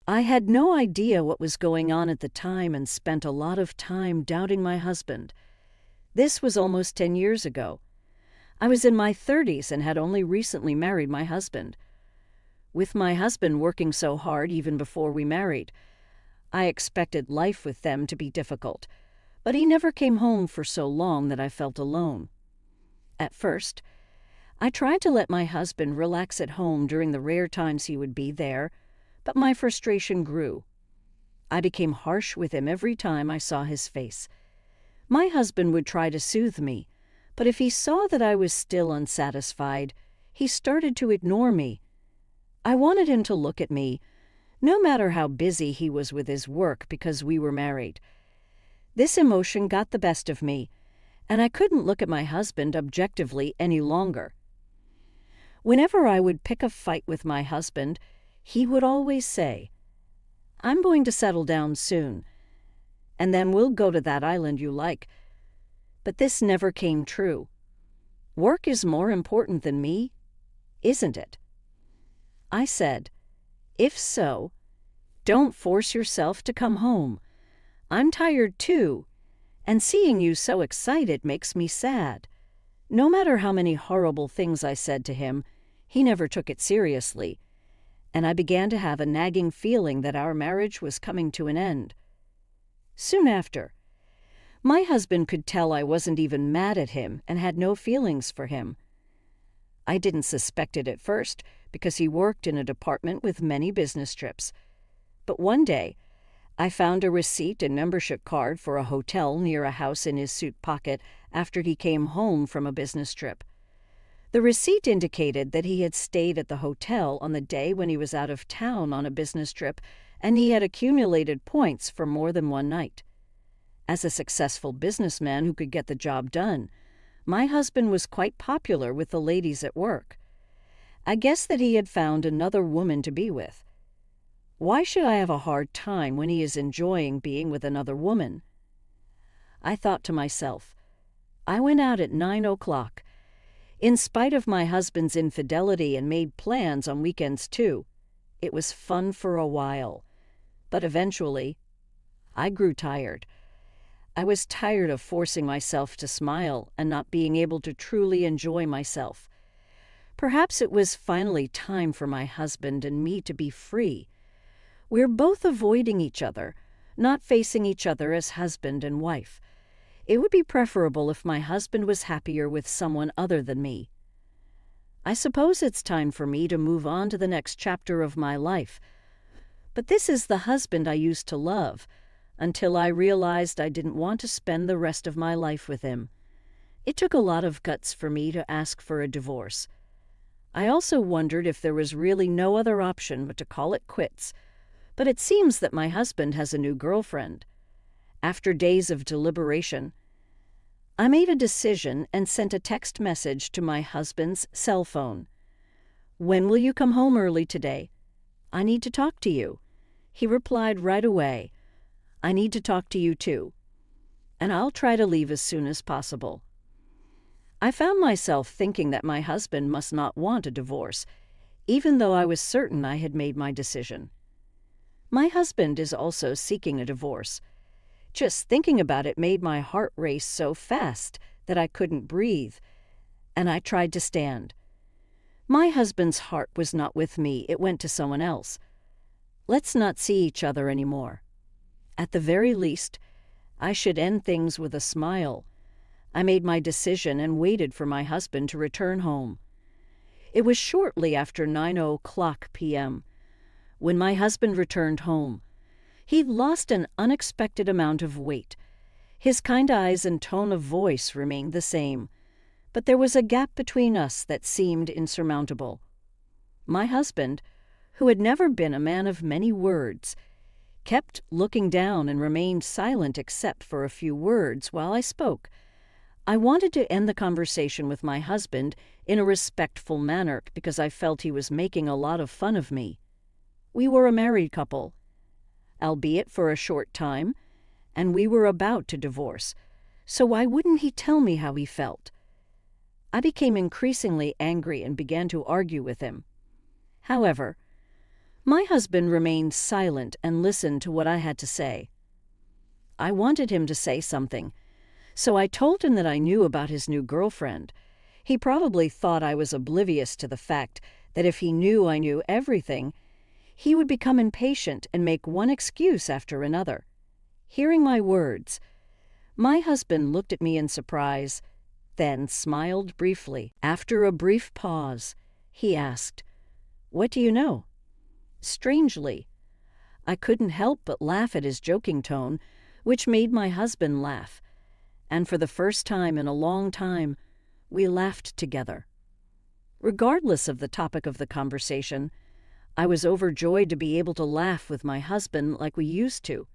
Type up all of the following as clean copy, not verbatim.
I had no idea what was going on at the time and spent a lot of time doubting my husband. This was almost 10 years ago. I was in my 30s and had only recently married my husband. With my husband working so hard even before we married, I expected life with them to be difficult, but he never came home for so long that I felt alone. At first, I tried to let my husband relax at home during the rare times he would be there, but my frustration grew. I became harsh with him every time I saw his face. My husband would try to soothe me, but if he saw that I was still unsatisfied, he started to ignore me. I wanted him to look at me, no matter how busy he was with his work, because we were married. This emotion got the best of me, and I couldn't look at my husband objectively any longer. Whenever I would pick a fight with my husband, he would always say, "I'm going to settle down soon, and then we'll go to that island you like." But this never came true. Work is more important than me, isn't it? I said, "If so, don't force yourself to come home. I'm tired too, and seeing you so excited makes me sad." No matter how many horrible things I said to him, he never took it seriously, and I began to have a nagging feeling that our marriage was coming to an end. Soon after, my husband could tell I wasn't even mad at him and had no feelings for him. I didn't suspect it at first because he worked in a department with many business trips. But one day, I found a receipt and membership card for a hotel near a house in his suit pocket after he came home from a business trip. The receipt indicated that he had stayed at the hotel on the day when he was out of town on a business trip, and he had accumulated points for more than one night. As a successful businessman who could get the job done, my husband was quite popular with the ladies at work. I guessed that he had found another woman to be with. Why should I have a hard time when he is enjoying being with another woman? I thought to myself. I went out at 9 o'clock, in spite of my husband's infidelity, and made plans on weekends too. It was fun for a while, but eventually, I grew tired. I was tired of forcing myself to smile and not being able to truly enjoy myself. Perhaps it was finally time for my husband and me to be free. We're both avoiding each other, not facing each other as husband and wife. It would be preferable if my husband was happier with someone other than me. I suppose it's time for me to move on to the next chapter of my life. But this is the husband I used to love, until I realized I didn't want to spend the rest of my life with him. It took a lot of guts for me to ask for a divorce. I also wondered if there was really no other option but to call it quits, but it seems that my husband has a new girlfriend. After days of deliberation, I made a decision and sent a text message to my husband's cell phone. "When will you come home early today? I need to talk to you." He replied right away, "I need to talk to you too, and I'll try to leave as soon as possible." I found myself thinking that my husband must not want a divorce, even though I was certain I had made my decision. My husband is also seeking a divorce. Just thinking about it made my heart race so fast that I couldn't breathe, and I tried to stand. My husband's heart was not with me, it went to someone else. Let's not see each other anymore. At the very least, I should end things with a smile. I made my decision and waited for my husband to return home. It was shortly after 9 p.m. when my husband returned home. He'd lost an unexpected amount of weight. His kind eyes and tone of voice remained the same, but there was a gap between us that seemed insurmountable. My husband, who had never been a man of many words, kept looking down and remained silent except for a few words while I spoke. I wanted to end the conversation with my husband in a respectful manner because I felt he was making a lot of fun of me. We were a married couple, albeit for a short time, and we were about to divorce, so why wouldn't he tell me how he felt? I became increasingly angry and began to argue with him. However, My husband remained silent and listened to what I had to say. I wanted him to say something, so I told him that I knew about his new girlfriend. He probably thought I was oblivious to the fact that if he knew I knew everything, he would become impatient and make one excuse after another. Hearing my words, my husband looked at me in surprise, then smiled briefly. After a brief pause, he asked, "What do you know?" Strangely, I couldn't help but laugh at his joking tone, which made my husband laugh, and for the first time in a long time, we laughed together. Regardless of the topic of the conversation, I was overjoyed to be able to laugh with my husband like we used to.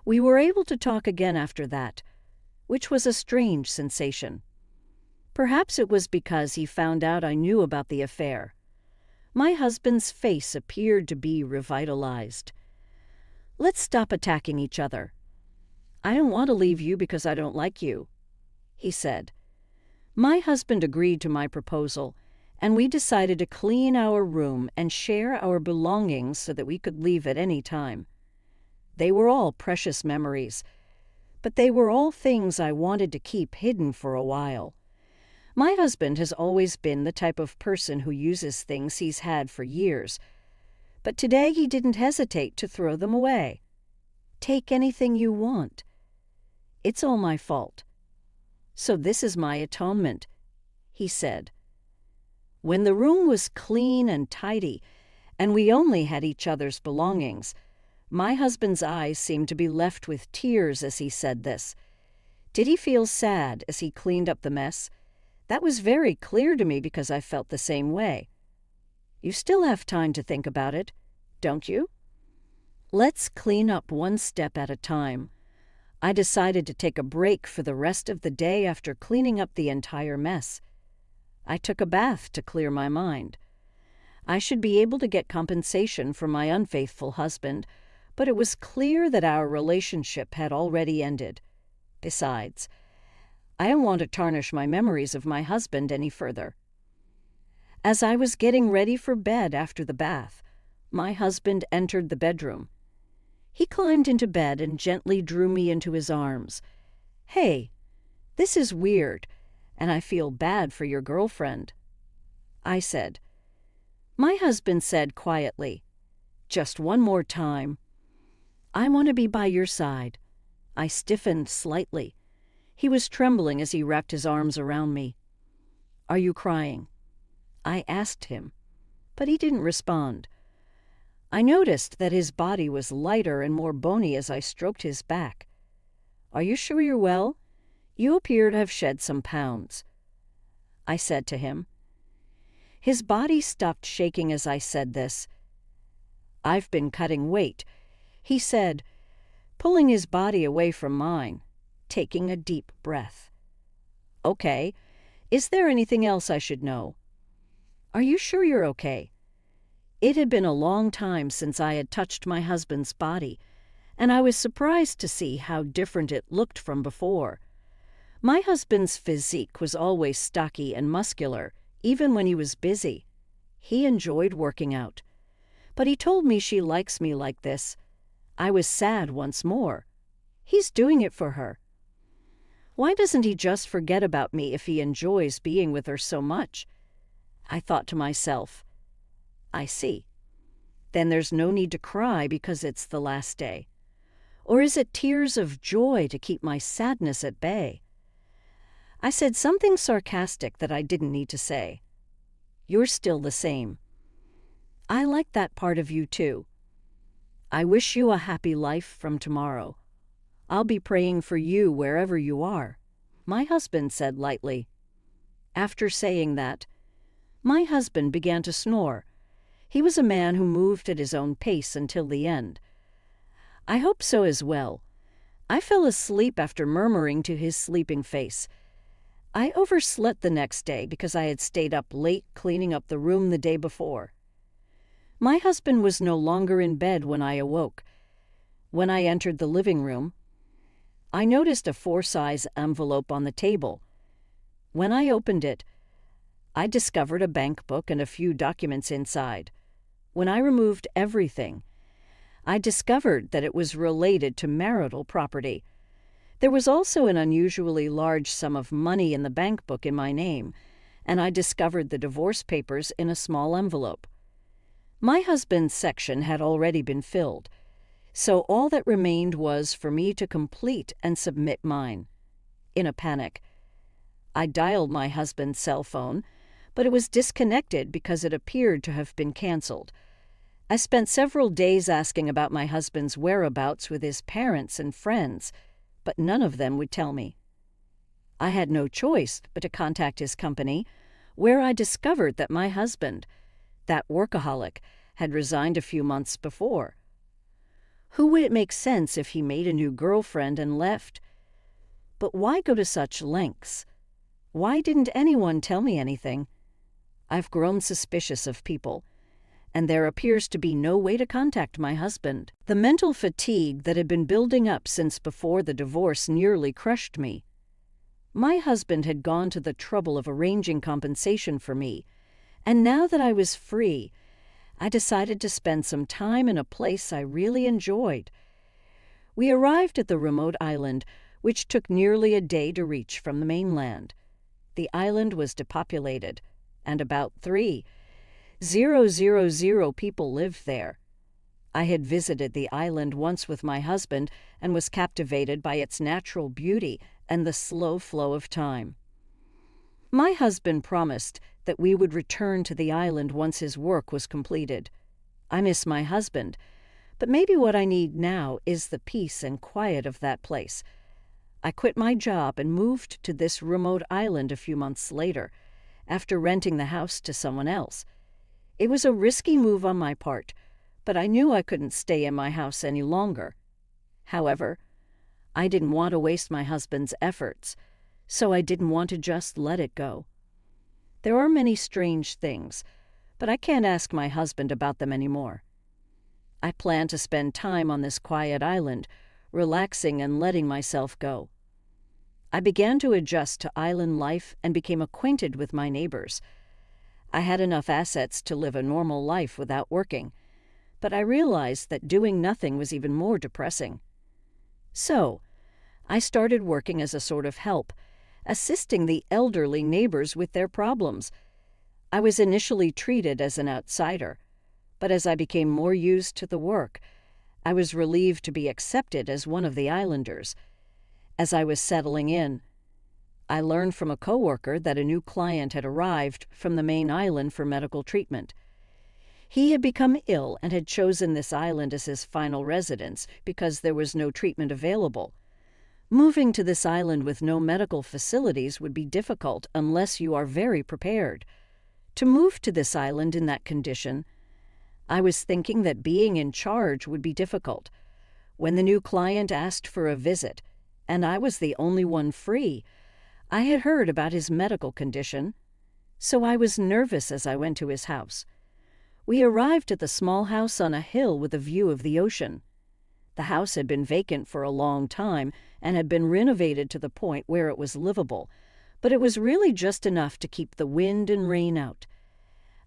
We were able to talk again after that, which was a strange sensation. Perhaps it was because he found out I knew about the affair. My husband's face appeared to be revitalized. "Let's stop attacking each other. I don't want to leave you because I don't like you," he said. My husband agreed to my proposal, and we decided to clean our room and share our belongings so that we could leave at any time. They were all precious memories, but they were all things I wanted to keep hidden for a while. My husband has always been the type of person who uses things he's had for years, but today he didn't hesitate to throw them away. "Take anything you want. It's all my fault. So this is my atonement," he said. When the room was clean and tidy, and we only had each other's belongings, my husband's eyes seemed to be left with tears as he said this. Did he feel sad as he cleaned up the mess? That was very clear to me because I felt the same way. You still have time to think about it, don't you? Let's clean up one step at a time. I decided to take a break for the rest of the day after cleaning up the entire mess. I took a bath to clear my mind. I should be able to get compensation for my unfaithful husband, but it was clear that our relationship had already ended. Besides, I don't want to tarnish my memories of my husband any further. As I was getting ready for bed after the bath, my husband entered the bedroom. He climbed into bed and gently drew me into his arms. "Hey, this is weird, and I feel bad for your girlfriend," I said. My husband said quietly, "Just one more time. I want to be by your side." I stiffened slightly. He was trembling as he wrapped his arms around me. "Are you crying?" I asked him, but he didn't respond. I noticed that his body was lighter and more bony as I stroked his back. "Are you sure you're well? You appear to have shed some pounds," I said to him. His body stopped shaking as I said this. "I've been cutting weight," he said, pulling his body away from mine, taking a deep breath. "Okay, is there anything else I should know?" "Are you sure you're okay?" It had been a long time since I had touched my husband's body, and I was surprised to see how different it looked from before. My husband's physique was always stocky and muscular, even when he was busy. He enjoyed working out. But he told me she likes me like this. I was sad once more. He's doing it for her. Why doesn't he just forget about me if he enjoys being with her so much? I thought to myself, I see. Then there's no need to cry because it's the last day. Or is it tears of joy to keep my sadness at bay? I said something sarcastic that I didn't need to say. You're still the same. I like that part of you too. I wish you a happy life from tomorrow. I'll be praying for you wherever you are, my husband said lightly. After saying that, my husband began to snore. He was a man who moved at his own pace until the end. I hope so as well. I fell asleep after murmuring to his sleeping face. I overslept the next day because I had stayed up late cleaning up the room the day before. My husband was no longer in bed when I awoke. When I entered the living room, I noticed a 4-size envelope on the table. When I opened it, I discovered a bank book and a few documents inside. When I removed everything, I discovered that it was related to marital property. There was also an unusually large sum of money in the bank book in my name, and I discovered the divorce papers in a small envelope. My husband's section had already been filled, so all that remained was for me to complete and submit mine. In a panic, I dialed my husband's cell phone, but it was disconnected because it appeared to have been canceled. I spent several days asking about my husband's whereabouts with his parents and friends, but none of them would tell me. I had no choice but to contact his company, where I discovered that my husband, that workaholic, had resigned a few months before. Who would it make sense if he made a new girlfriend and left? But why go to such lengths? Why didn't anyone tell me anything? I've grown suspicious of people, and there appears to be no way to contact my husband. The mental fatigue that had been building up since before the divorce nearly crushed me. My husband had gone to the trouble of arranging compensation for me, and now that I was free, I decided to spend some time in a place I really enjoyed. We arrived at the remote island, which took nearly a day to reach from the mainland. The island was depopulated, and about 3,000 people lived there. I had visited the island once with my husband and was captivated by its natural beauty and the slow flow of time. My husband promised that we would return to the island once his work was completed. I miss my husband, but maybe what I need now is the peace and quiet of that place. I quit my job and moved to this remote island a few months later, after renting the house to someone else. It was a risky move on my part, but I knew I couldn't stay in my house any longer. However, I didn't want to waste my husband's efforts, so I didn't want to just let it go. There are many strange things, but I can't ask my husband about them anymore. I plan to spend time on this quiet island, relaxing and letting myself go. I began to adjust to island life and became acquainted with my neighbors. I had enough assets to live a normal life without working, but I realized that doing nothing was even more depressing. So, I started working as a sort of help, assisting the elderly neighbors with their problems. I was initially treated as an outsider, but as I became more used to the work, I was relieved to be accepted as one of the islanders. As I was settling in, I learned from a coworker that a new client had arrived from the main island for medical treatment. He had become ill and had chosen this island as his final residence because there was no treatment available. Moving to this island with no medical facilities would be difficult unless you are very prepared. To move to this island in that condition, I was thinking that being in charge would be difficult. When the new client asked for a visit, and I was the only one free, I had heard about his medical condition, so I was nervous as I went to his house. We arrived at the small house on a hill with a view of the ocean. The house had been vacant for a long time and had been renovated to the point where it was livable, but it was really just enough to keep the wind and rain out.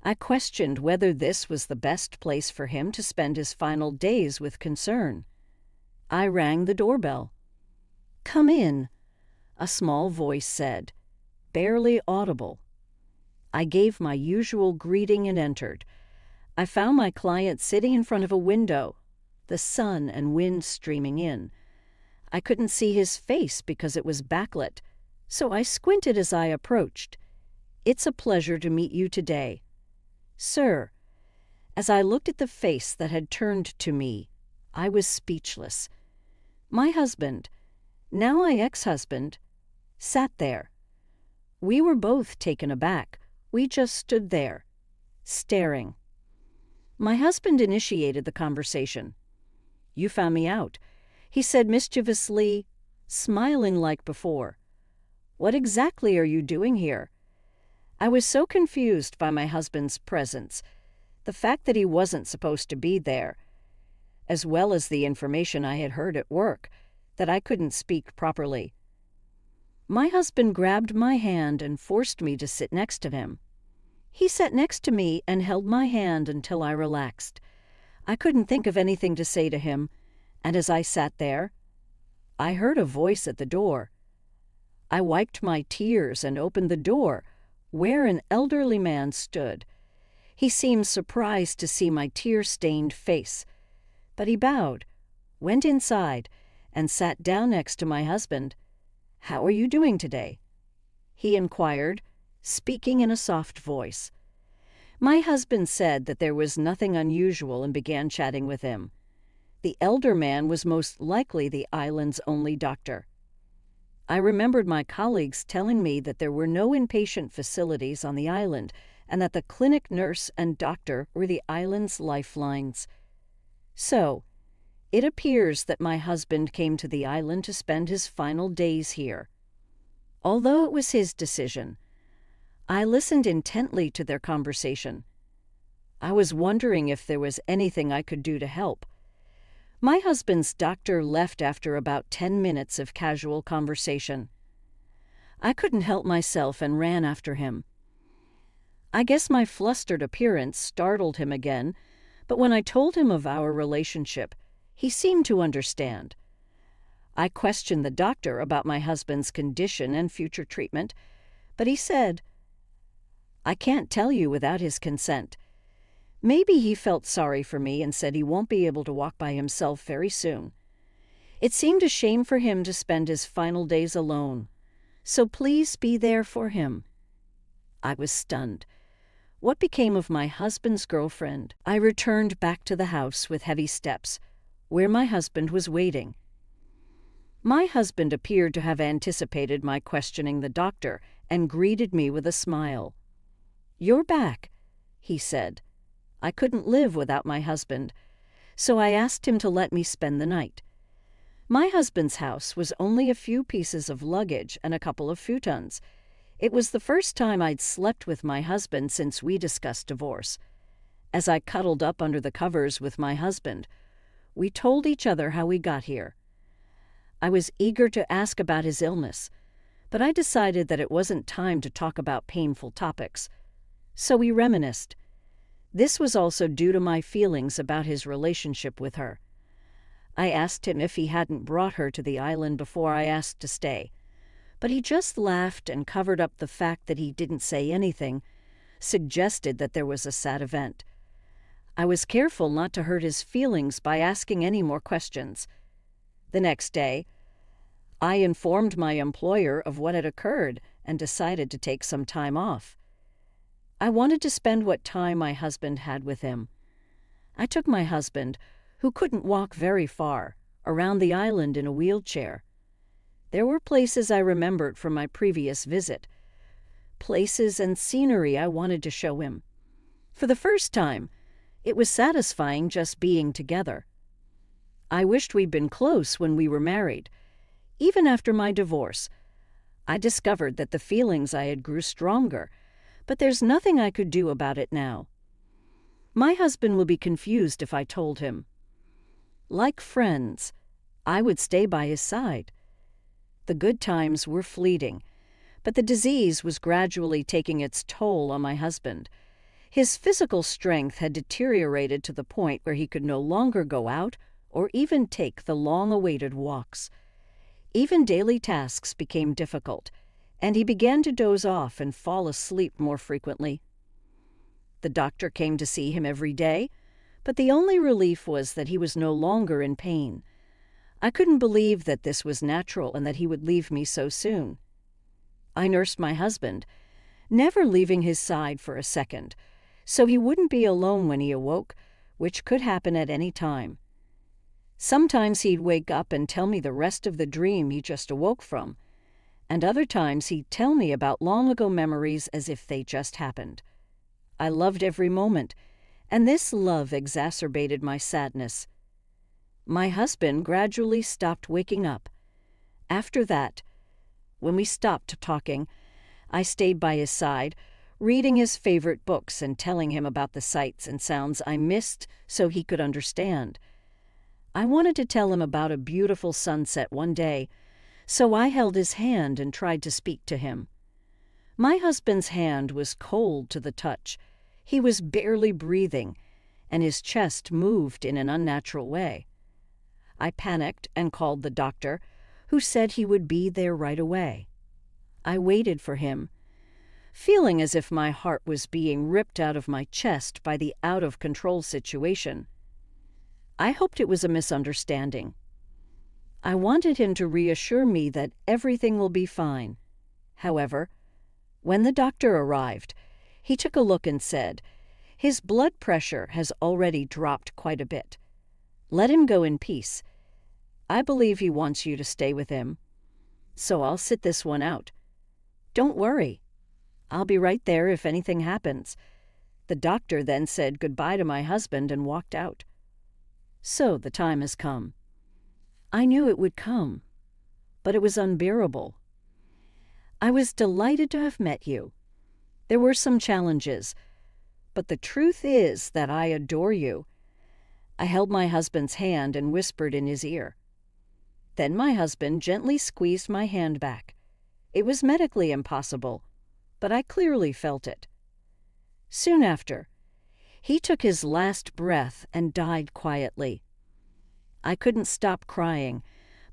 I questioned whether this was the best place for him to spend his final days with concern. I rang the doorbell. "Come in," a small voice said, barely audible. I gave my usual greeting and entered. I found my client sitting in front of a window, the sun and wind streaming in. I couldn't see his face because it was backlit, so I squinted as I approached. "It's a pleasure to meet you today." "Sir," as I looked at the face that had turned to me, I was speechless. My husband, now my ex-husband, sat there. We were both taken aback. We just stood there, staring. My husband initiated the conversation. "You found me out," he said mischievously, smiling like before. "What exactly are you doing here?" I was so confused by my husband's presence, the fact that he wasn't supposed to be there, as well as the information I had heard at work, that I couldn't speak properly. My husband grabbed my hand and forced me to sit next to him. He sat next to me and held my hand until I relaxed. I couldn't think of anything to say to him, and as I sat there, I heard a voice at the door. I wiped my tears and opened the door, where an elderly man stood. He seemed surprised to see my tear-stained face, but he bowed, went inside, and sat down next to my husband. "How are you doing today?" he inquired, speaking in a soft voice. My husband said that there was nothing unusual and began chatting with him. The elder man was most likely the island's only doctor. I remembered my colleagues telling me that there were no inpatient facilities on the island and that the clinic nurse and doctor were the island's lifelines. So, it appears that my husband came to the island to spend his final days here. Although it was his decision, I listened intently to their conversation. I was wondering if there was anything I could do to help. My husband's doctor left after about 10 minutes of casual conversation. I couldn't help myself and ran after him. I guess my flustered appearance startled him again, but when I told him of our relationship, he seemed to understand. I questioned the doctor about my husband's condition and future treatment, but he said, "I can't tell you without his consent." Maybe he felt sorry for me and said he won't be able to walk by himself very soon. It seemed a shame for him to spend his final days alone, so please be there for him. I was stunned. What became of my husband's girlfriend? I returned back to the house with heavy steps, where my husband was waiting. My husband appeared to have anticipated my questioning the doctor and greeted me with a smile. "You're back," he said. I couldn't live without my husband, so I asked him to let me spend the night. My husband's house was only a few pieces of luggage and a couple of futons. It was the first time I'd slept with my husband since we discussed divorce. As I cuddled up under the covers with my husband, we told each other how we got here. I was eager to ask about his illness, but I decided that it wasn't time to talk about painful topics, so we reminisced. This was also due to my feelings about his relationship with her. I asked him if he hadn't brought her to the island before I asked to stay, but he just laughed and covered up the fact that he didn't say anything, suggested that there was a sad event. I was careful not to hurt his feelings by asking any more questions. The next day, I informed my employer of what had occurred and decided to take some time off. I wanted to spend what time my husband had with him. I took my husband, who couldn't walk very far, around the island in a wheelchair. There were places I remembered from my previous visit, places and scenery I wanted to show him. For the first time, it was satisfying just being together. I wished we'd been close when we were married. Even after my divorce, I discovered that the feelings I had grew stronger, but there's nothing I could do about it now. My husband will be confused if I told him. Like friends, I would stay by his side. The good times were fleeting, but the disease was gradually taking its toll on my husband. His physical strength had deteriorated to the point where he could no longer go out or even take the long-awaited walks. Even daily tasks became difficult, and he began to doze off and fall asleep more frequently. The doctor came to see him every day, but the only relief was that he was no longer in pain. I couldn't believe that this was natural and that he would leave me so soon. I nursed my husband, never leaving his side for a second, so he wouldn't be alone when he awoke, which could happen at any time. Sometimes he'd wake up and tell me the rest of the dream he just awoke from, and other times he'd tell me about long-ago memories as if they just happened. I loved every moment, and this love exacerbated my sadness. My husband gradually stopped waking up. After that, when we stopped talking, I stayed by his side, reading his favorite books and telling him about the sights and sounds I missed so he could understand. I wanted to tell him about a beautiful sunset one day, so I held his hand and tried to speak to him. My husband's hand was cold to the touch. He was barely breathing, and his chest moved in an unnatural way. I panicked and called the doctor, who said he would be there right away. I waited for him, feeling as if my heart was being ripped out of my chest by the out-of-control situation. I hoped it was a misunderstanding. I wanted him to reassure me that everything will be fine. However, when the doctor arrived, he took a look and said, "His blood pressure has already dropped quite a bit. Let him go in peace. I believe he wants you to stay with him. So I'll sit this one out. Don't worry. I'll be right there if anything happens." The doctor then said goodbye to my husband and walked out. So the time has come. I knew it would come, but it was unbearable. I was delighted to have met you. There were some challenges, but the truth is that I adore you. I held my husband's hand and whispered in his ear. Then my husband gently squeezed my hand back. It was medically impossible, but I clearly felt it. Soon after, he took his last breath and died quietly. I couldn't stop crying,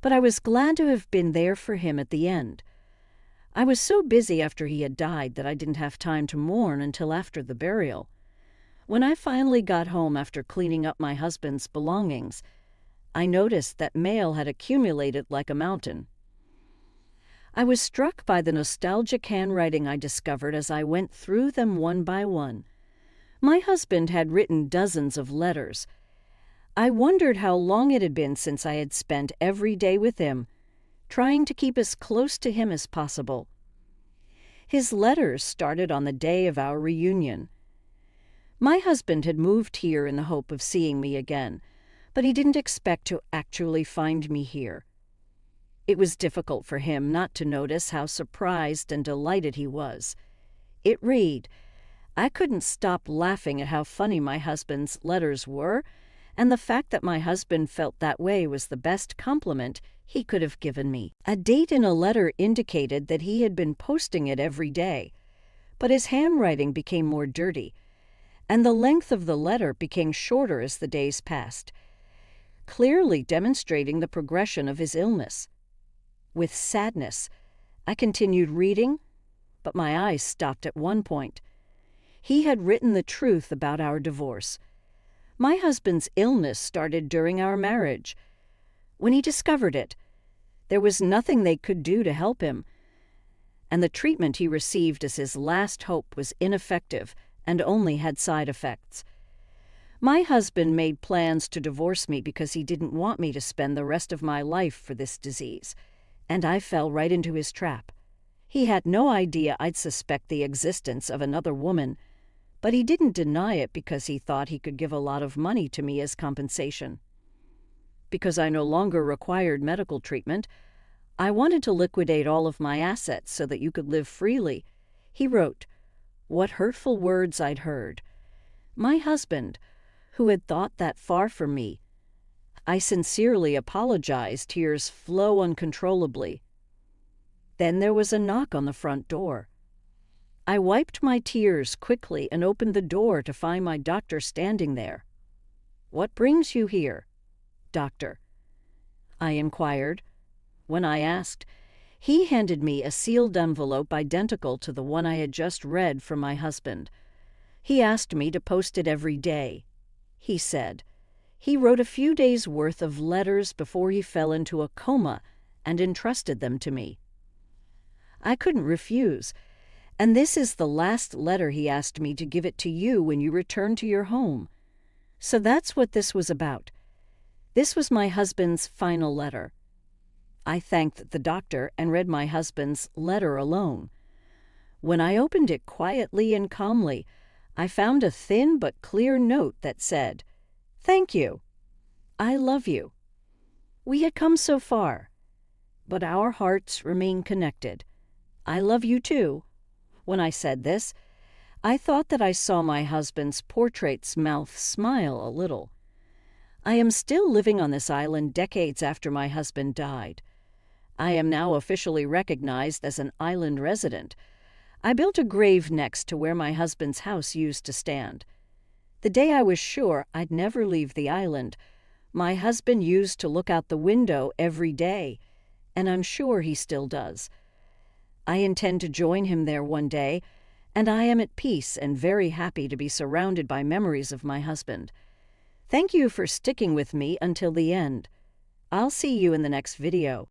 but I was glad to have been there for him at the end. I was so busy after he had died that I didn't have time to mourn until after the burial. When I finally got home after cleaning up my husband's belongings, I noticed that mail had accumulated like a mountain. I was struck by the nostalgic handwriting I discovered as I went through them one by one. My husband had written dozens of letters. I wondered how long it had been since I had spent every day with him, trying to keep as close to him as possible. His letters started on the day of our reunion. My husband had moved here in the hope of seeing me again, but he didn't expect to actually find me here. It was difficult for him not to notice how surprised and delighted he was. It read, I couldn't stop laughing at how funny my husband's letters were, and the fact that my husband felt that way was the best compliment he could have given me. A date in a letter indicated that he had been posting it every day, but his handwriting became more dirty, and the length of the letter became shorter as the days passed, clearly demonstrating the progression of his illness. With sadness, I continued reading, but my eyes stopped at one point. He had written the truth about our divorce. My husband's illness started during our marriage. When he discovered it, there was nothing they could do to help him, and the treatment he received as his last hope was ineffective and only had side effects. My husband made plans to divorce me because he didn't want me to spend the rest of my life for this disease, and I fell right into his trap. He had no idea I'd suspect the existence of another woman, but he didn't deny it because he thought he could give a lot of money to me as compensation. Because I no longer required medical treatment, I wanted to liquidate all of my assets so that you could live freely. He wrote, "What hurtful words I'd heard." My husband, who had thought that far from me. I sincerely apologized. Tears flow uncontrollably. Then there was a knock on the front door. I wiped my tears quickly and opened the door to find my doctor standing there. "What brings you here, doctor?" I inquired. When I asked, he handed me a sealed envelope identical to the one I had just read from my husband. He asked me to post it every day. He said he wrote a few days' worth of letters before he fell into a coma and entrusted them to me. I couldn't refuse, and this is the last letter he asked me to give it to you when you return to your home. So that's what this was about. This was my husband's final letter. I thanked the doctor and read my husband's letter alone. When I opened it quietly and calmly, I found a thin but clear note that said, "Thank you. I love you." We had come so far, but our hearts remain connected. I love you too. When I said this, I thought that I saw my husband's portrait's mouth smile a little. I am still living on this island decades after my husband died. I am now officially recognized as an island resident. I built a grave next to where my husband's house used to stand. The day I was sure I'd never leave the island, my husband used to look out the window every day, and I'm sure he still does. I intend to join him there one day, and I am at peace and very happy to be surrounded by memories of my husband. Thank you for sticking with me until the end. I'll see you in the next video.